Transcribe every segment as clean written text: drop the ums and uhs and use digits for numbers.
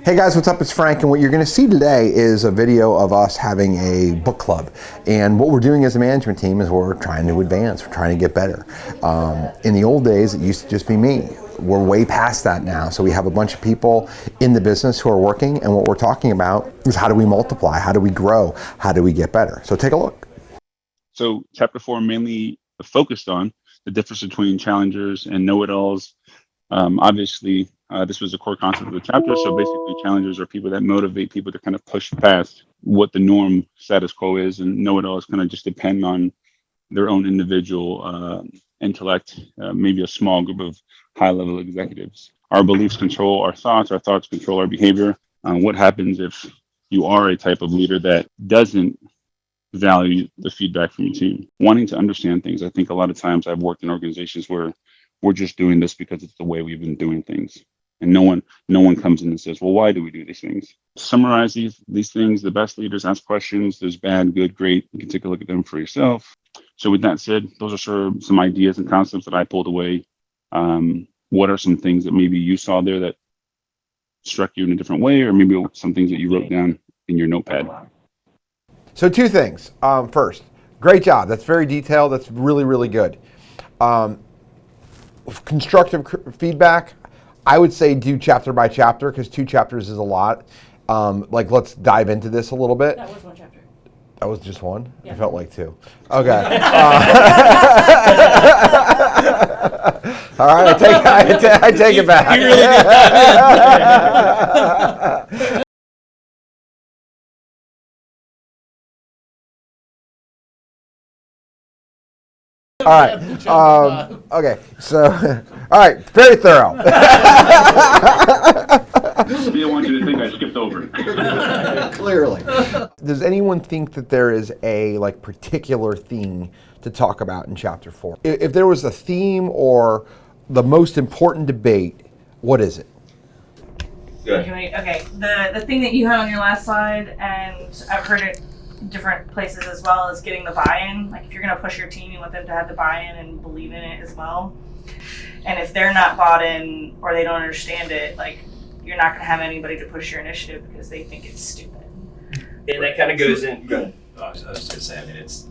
Hey guys, what's up? It's Frank, and what you're going to see today is a video of us having a book club. And what we're doing as a management team is we're trying to advance, we're trying to get better. In the old days, it used to just be me. We're way past that now. So we have a bunch of people in the business who are working, and what we're talking about is how do we multiply, how do we grow, how do we get better. So take a look. So chapter 4 mainly focused on the difference between challengers and know-it-alls. Obviously, this was a core concept of the chapter. So basically, challengers are people that motivate people to kind of push past what the norm status quo is, and know-it-alls kind of just depend on their own individual intellect, maybe a small group of high-level executives. Our beliefs control our thoughts control our behavior. What happens if you are a type of leader that doesn't value the feedback from your team, wanting to understand things? I think a lot of times I've worked in organizations where we're just doing this because it's the way we've been doing things. And no one comes in and says, well, why do we do these things? Summarize these things. The best leaders ask questions. There's bad, good, great. You can take a look at them for yourself. So with that said, those are sort of some ideas and concepts that I pulled away. What are some things that maybe you saw there that struck you in a different way, or maybe some things that you wrote down in your notepad? So two things. First, great job. That's very detailed. That's really, really good. Constructive feedback, I would say do chapter by chapter, because 2 chapters is a lot. Let's dive into this a little bit. That was 1 chapter. That was just 1? Yeah. I felt like 2. Okay. All right, I take it back. You really did that. All right. Okay. So, all right. Very thorough. I didn't want you to think I skipped over. Clearly. Does anyone think that there is a particular theme to talk about in chapter 4? If there was a theme or the most important debate, what is it? Good. Okay. The thing that you had on your last slide, and I've heard it different places as well, is getting the buy-in. Like, if you're going to push your team, you want them to have the buy-in and believe in it as well. And if they're not bought in or they don't understand it, you're not going to have anybody to push your initiative because they think it's stupid. And that kind of goes in. Go ahead. I was just gonna say. I mean, it's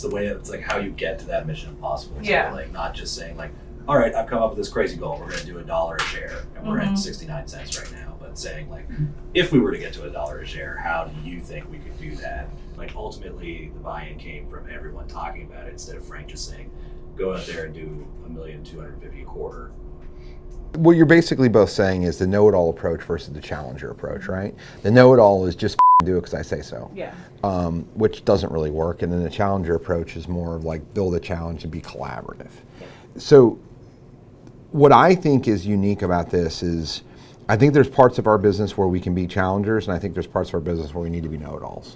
the way it's how you get to that Mission Impossible. Yeah. Not just saying all right, I've come up with this crazy goal. We're going to do $1 a share, and we're at 69 cents right now. But saying if we were to get to $1 a share, how do you think we could do that? Ultimately, the buy-in came from everyone talking about it instead of Frank just saying, go out there and do $1,250,000 a quarter. What you're basically both saying is the know-it-all approach versus the challenger approach, right? The know-it-all is just do it because I say so. Yeah. Which doesn't really work, and then the challenger approach is more build a challenge and be collaborative. Yeah. So what I think is unique about this is I think there's parts of our business where we can be challengers, and I think there's parts of our business where we need to be know-it-alls.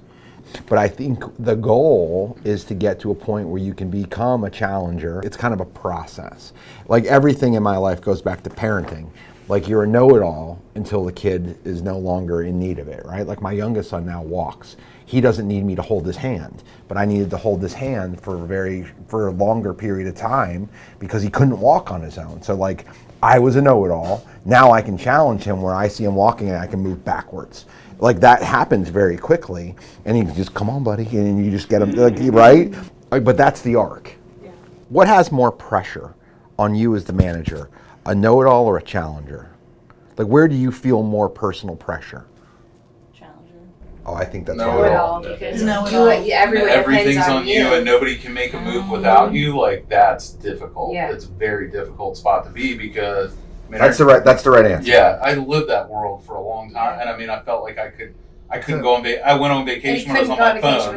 But I think the goal is to get to a point where you can become a challenger. It's kind of a process. Everything in my life goes back to parenting. You're a know-it-all until the kid is no longer in need of it, right? My youngest son now walks. He doesn't need me to hold his hand, but I needed to hold his hand for a longer period of time because he couldn't walk on his own. So I was a know-it-all. Now I can challenge him where I see him walking and I can move backwards. That happens very quickly, and he just, come on, buddy, and you just get him, right? But that's the arc. Yeah. What has more pressure on you as the manager, a know-it-all or a challenger? Where do you feel more personal pressure? Challenger. Oh, I think that's Know-it-all, because everything's on you and nobody can make a move without you. That's difficult. Yeah. It's a very difficult spot to be because that's the right answer. Yeah, I lived that world for a long time, and I felt like I couldn't go on I went on vacation when I was on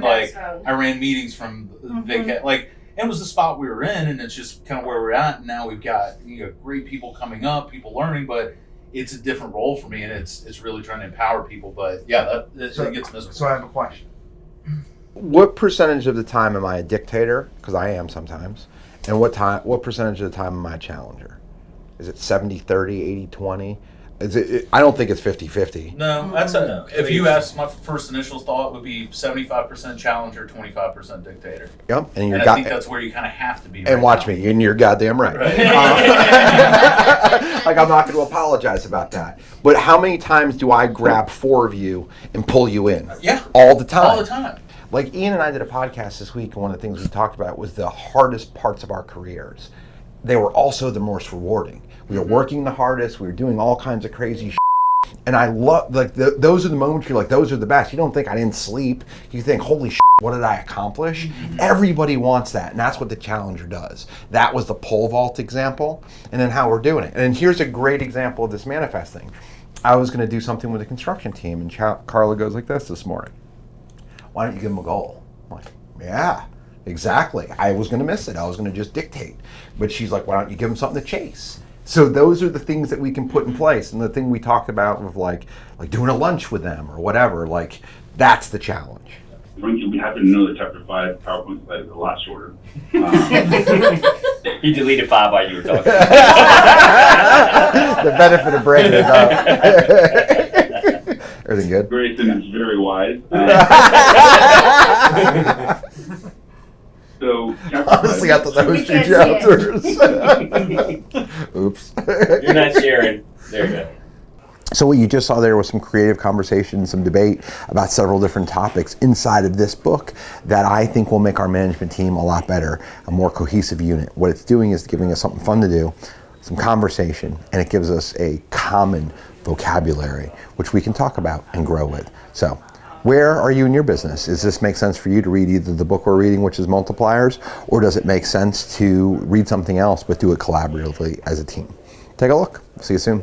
my phone. I ran meetings from vacation. It was the spot we were in, and it's just kind of where we're at. And now we've got great people coming up, people learning, but it's a different role for me, and it's really trying to empower people. But yeah, it gets miserable. So I have a question. What percentage of the time am I a dictator? Because I am sometimes. And what percentage of the time am I a challenger? Is it 70-30, 80-20? I don't think it's 50-50. No, that's if you ask, my first initial thought would be 75% challenger, 25% dictator. Yep, And I think that's where you kind of have to be. And watch me, and you're goddamn right. Like, I'm not going to apologize about that. But how many times do I grab 4 of you and pull you in? Yeah. All the time. All the time. Like, Ian and I did a podcast this week, and one of the things we talked about was the hardest parts of our careers. They were also the most rewarding. We were working the hardest. We were doing all kinds of crazy shit. And I love, like, those are the moments you're like, those are the best. You don't think I didn't sleep. You think, holy shit, what did I accomplish? Everybody wants that, and that's what the Challenger does. That was the pole vault example, and then how we're doing it. And here's a great example of this manifesting. I was going to do something with the construction team, and Carla goes like this morning. Why don't you give them a goal? I'm like, yeah, exactly. I was going to miss it. I was going to just dictate. But she's like, why don't you give them something to chase? So those are the things that we can put in place. And the thing we talked about with like doing a lunch with them or whatever, like that's the challenge. You'll be happy to know that Chapter 5 PowerPoint slide is a lot shorter. He deleted 5 while you were talking. The benefit of breaking it up. Everything good? Grayson is very wise. So, honestly, I thought that was 2 chapters. Oops. You're not sharing. There you go. So what you just saw there was some creative conversation, some debate about several different topics inside of this book that I think will make our management team a lot better, a more cohesive unit. What it's doing is giving us something fun to do, some conversation, and it gives us a common vocabulary, which we can talk about and grow with. So, where are you in your business? Does this make sense for you to read either the book we're reading, which is Multipliers, or does it make sense to read something else but do it collaboratively as a team? Take a look. See you soon.